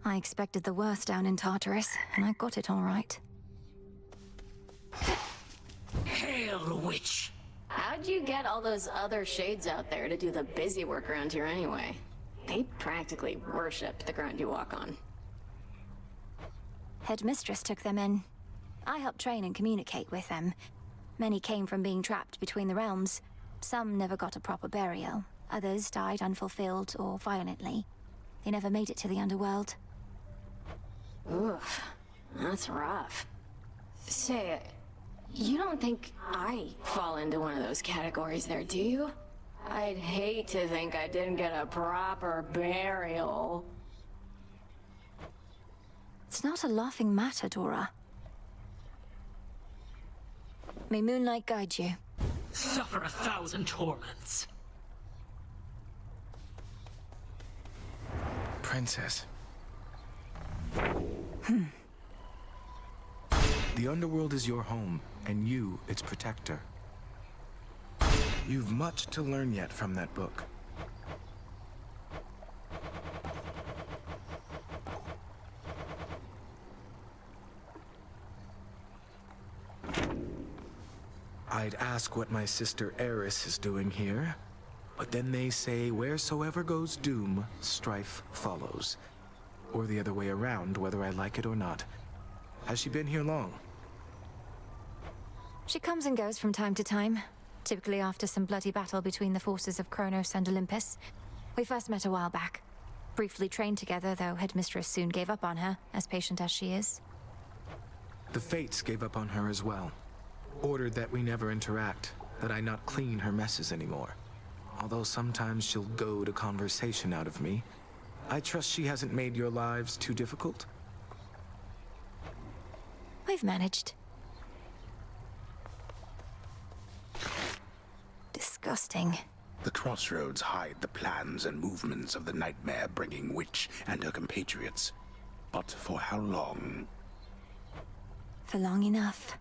I expected the worst down in Tartarus, and I got it all right. Hail, witch! How'd you get all those other shades out there to do the busy work around here anyway? They practically worship the ground you walk on. Headmistress took them in. I helped train and communicate with them. Many came from being trapped between the realms. Some never got a proper burial. Others died unfulfilled or violently. They never made it to the underworld. Oof, that's rough. Say, you don't think I fall into one of those categories there, do you? I'd hate to think I didn't get a proper burial. It's not a laughing matter, Dora. May moonlight guide you. Suffer 1,000 torments. Princess. The underworld is your home, and you its protector. You've much to learn yet from that book. I'd ask what my sister Eris is doing here, but then they say wheresoever goes doom, strife follows. Or the other way around, whether I like it or not. Has she been here long? She comes and goes from time to time, typically after some bloody battle between the forces of Kronos and Olympus. We first met a while back. Briefly trained together, though Headmistress soon gave up on her, as patient as she is. The Fates gave up on her as well. Ordered that we never interact, that I not clean her messes anymore. Although sometimes she'll goad a conversation out of me. I trust she hasn't made your lives too difficult? We've managed. Disgusting. The crossroads hide the plans and movements of the nightmare-bringing witch and her compatriots. But for how long? For long enough.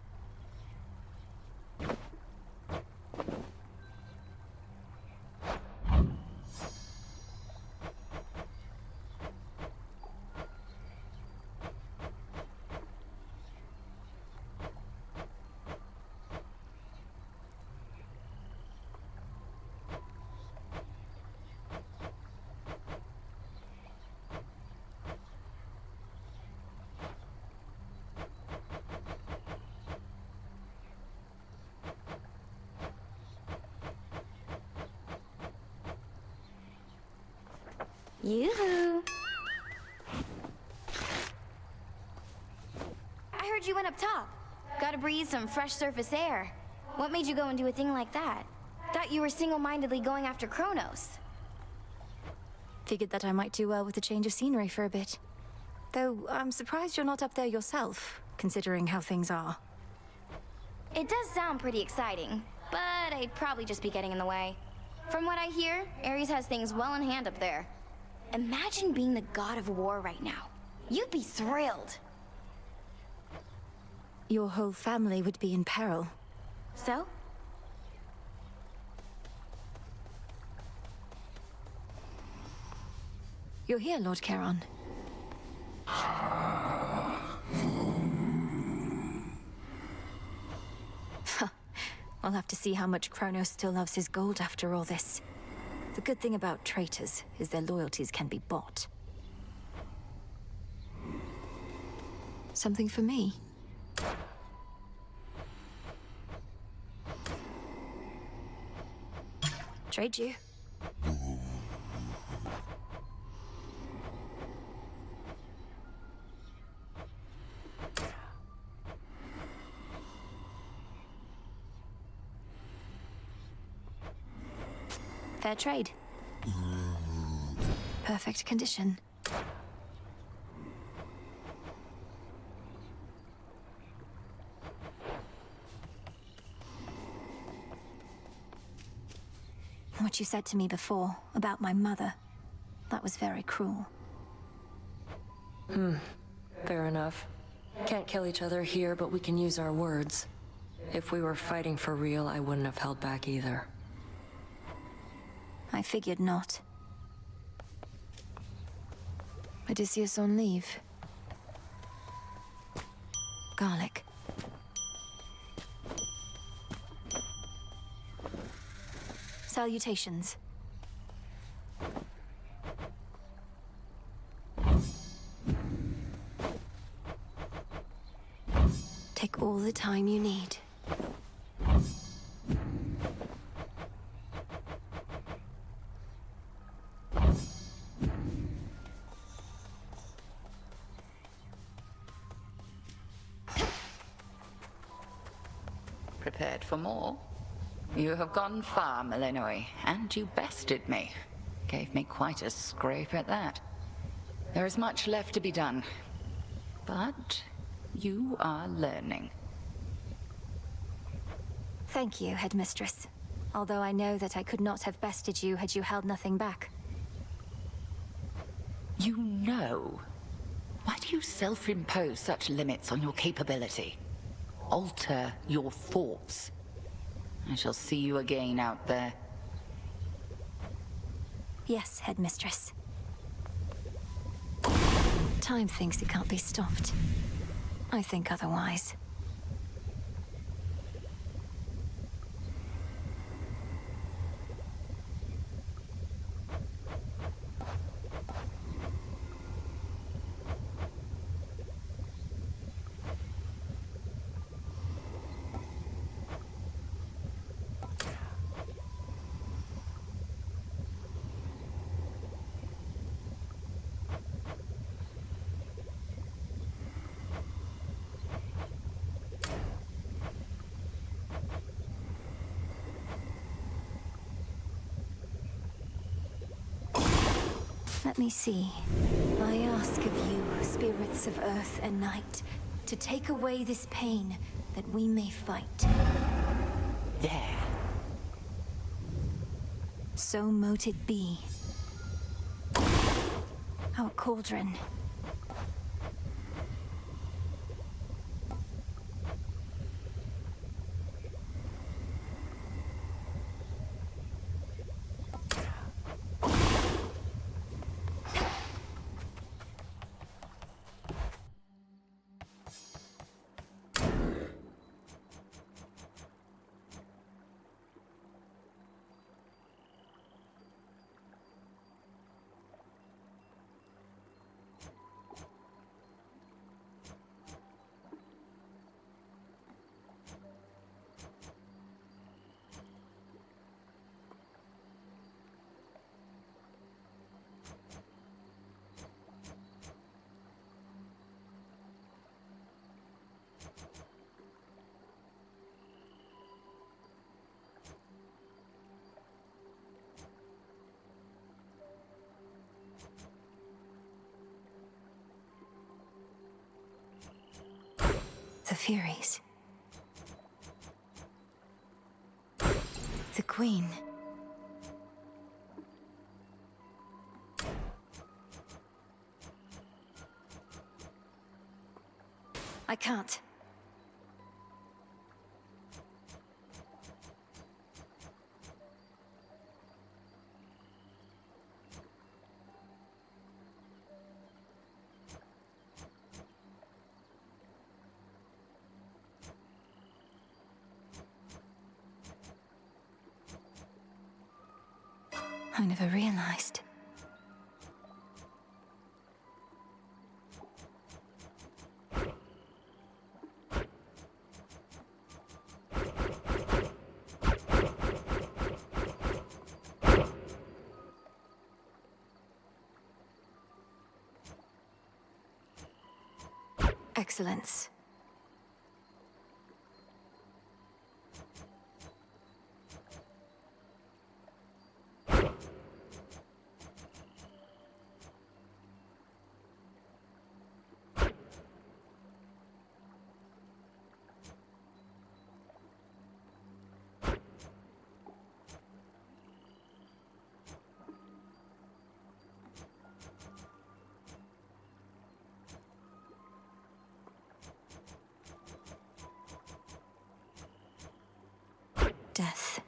Yoo-hoo! I heard you went up top. Gotta breathe some fresh surface air. What made you go and do a thing like that? Thought you were single-mindedly going after Kronos. Figured that I might do well with a change of scenery for a bit. Though, I'm surprised you're not up there yourself, considering how things are. It does sound pretty exciting, but I'd probably just be getting in the way. From what I hear, Ares has things well in hand up there. Imagine being the god of war right now. You'd be thrilled. Your whole family would be in peril. So? You're here, Lord Charon. I'll have to see how much Kronos still loves his gold after all this. The good thing about traitors is their loyalties can be bought. Something for me? Trade you. Fair trade. Perfect condition. What you said to me before about my mother, that was very cruel. Fair enough. Can't kill each other here, but we can use our words. If we were fighting for real, I wouldn't have held back either. I figured not. Odysseus on leave. Garlic. Salutations. Take all the time you need. Prepared for more? You have gone far, Millenoi, and you bested me. Gave me quite a scrape at that. There is much left to be done, but you are learning. Thank you, Headmistress. Although I know that I could not have bested you had you held nothing back. You know? Why do you self-impose such limits on your capability? Alter your thoughts. I shall see you again out there. Yes, Headmistress. Time thinks it can't be stopped. I think otherwise. Let me see. I ask of you, spirits of earth and night, to take away this pain that we may fight. There. So mote it be. Our cauldron. The Furies. The Queen. I can't. I never realized. Excellence. Death.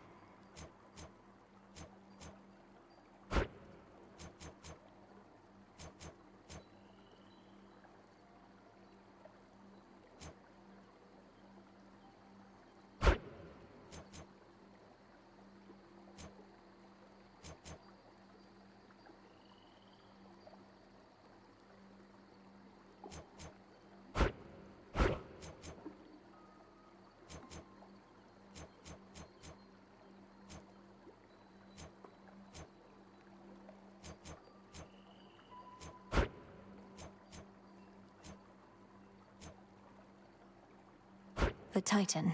the Titan.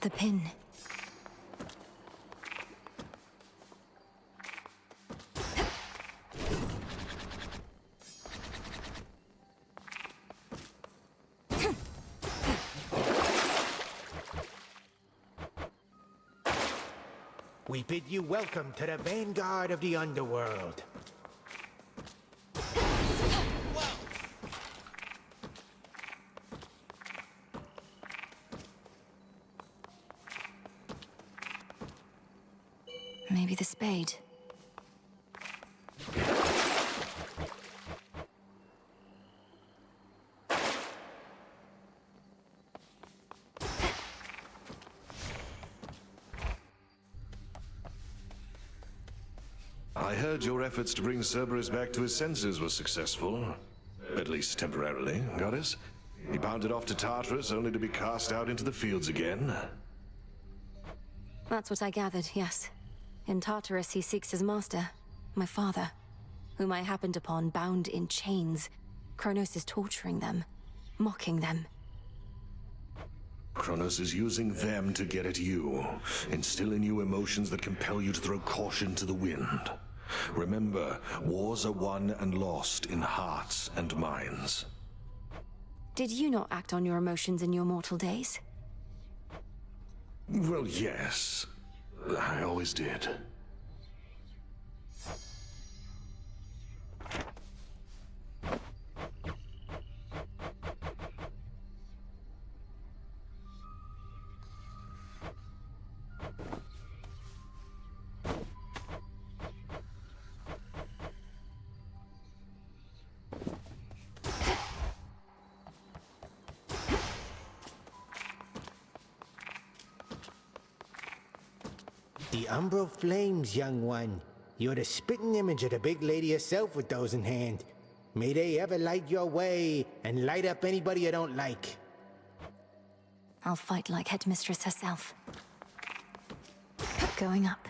The pin. We bid you welcome to the vanguard of the underworld. Maybe the spade. I heard your efforts to bring Cerberus back to his senses were successful. At least temporarily, Goddess. He bounded off to Tartarus only to be cast out into the fields again. That's what I gathered, yes. In Tartarus, he seeks his master, my father, whom I happened upon bound in chains. Kronos is torturing them, mocking them. Kronos is using them to get at you, instill in you emotions that compel you to throw caution to the wind. Remember, wars are won and lost in hearts and minds. Did you not act on your emotions in your mortal days? Well, yes. I always did. The umbral flames, young one. You're the spitting image of the big lady herself with those in hand. May they ever light your way and light up anybody you don't like. I'll fight like headmistress herself. Going up.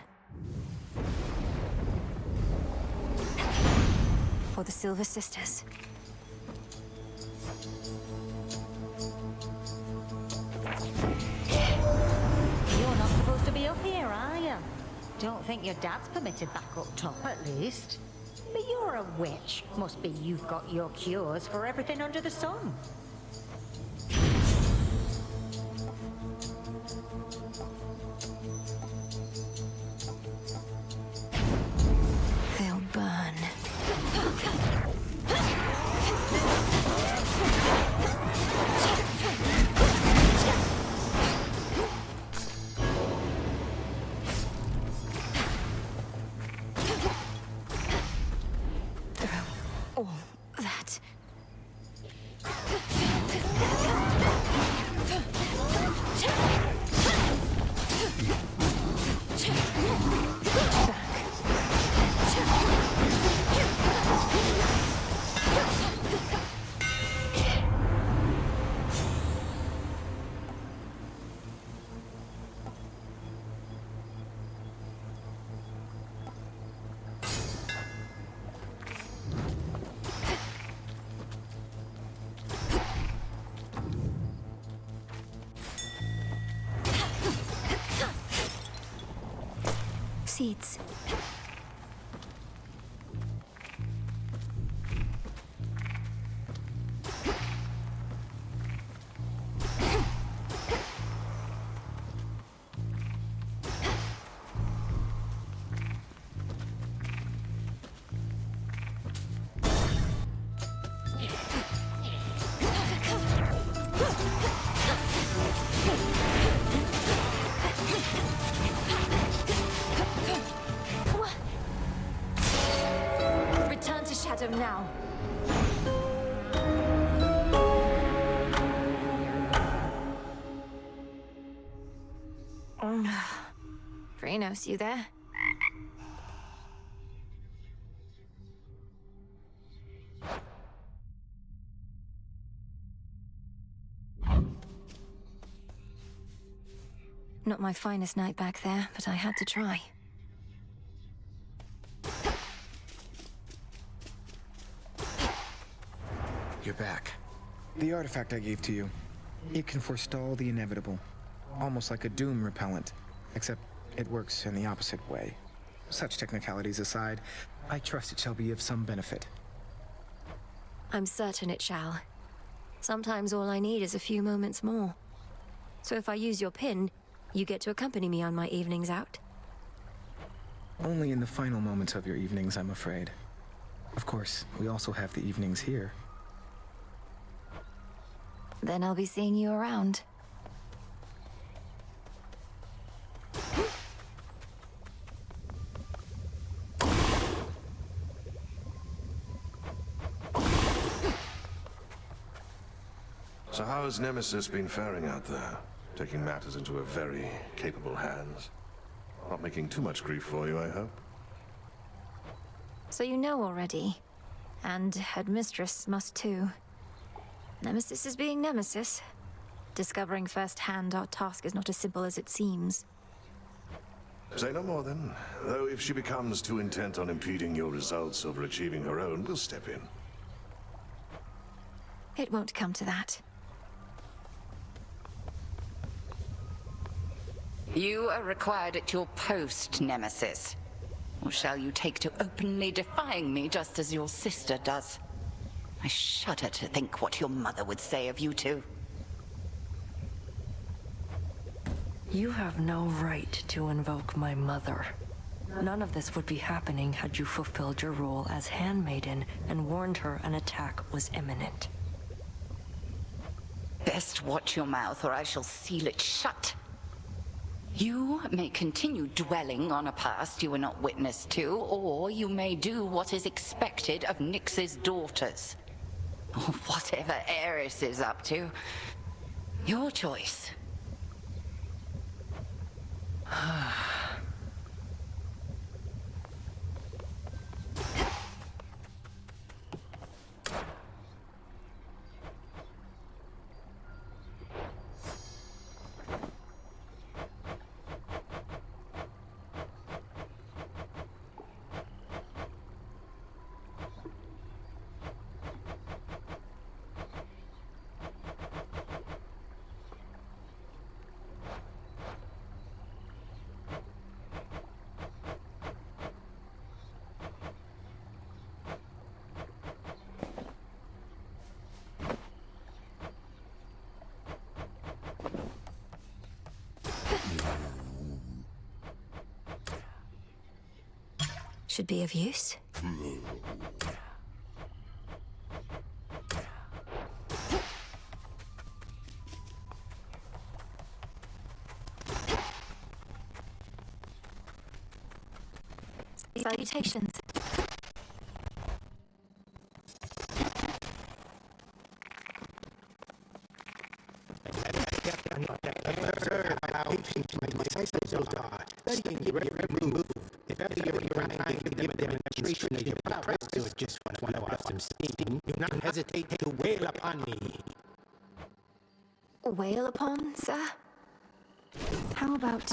For the Silver Sisters. You're not supposed to be up here, are you? Don't think your dad's permitted back up top, at least. But you're a witch. Must be you've got your cures for everything under the sun. They'll burn. All that. Seeds. Return to Shadow now. Phrynos, you there? Not my finest night back there, but I had to try. You're back. The artifact I gave to you. It can forestall the inevitable. Almost like a doom repellent. Except it works in the opposite way. Such technicalities aside, I trust it shall be of some benefit. I'm certain it shall. Sometimes all I need is a few moments more. So if I use your pin, you get to accompany me on my evenings out? Only in the final moments of your evenings, I'm afraid. Of course, we also have the evenings here. Then I'll be seeing you around. So how has Nemesis been faring out there? Taking matters into her very capable hands. Not making too much grief for you, I hope. So you know already. And Headmistress must too. Nemesis is being Nemesis. Discovering firsthand our task is not as simple as it seems. Say no more then. Though if she becomes too intent on impeding your results over achieving her own, we'll step in. It won't come to that. You are required at your post, Nemesis. Or shall you take to openly defying me just as your sister does? I shudder to think what your mother would say of you two. You have no right to invoke my mother. None of this would be happening had you fulfilled your role as handmaiden and warned her an attack was imminent. Best watch your mouth or I shall seal it shut. You may continue dwelling on a past you were not witness to, or you may do what is expected of Nyx's daughters. Or whatever Eris is up to. Your choice. Should be of use. Salutations. If ever you're trying to give a demonstration of your prowess, or just want to have some steam, do not hesitate to wail upon me. Wail upon, sir? How about...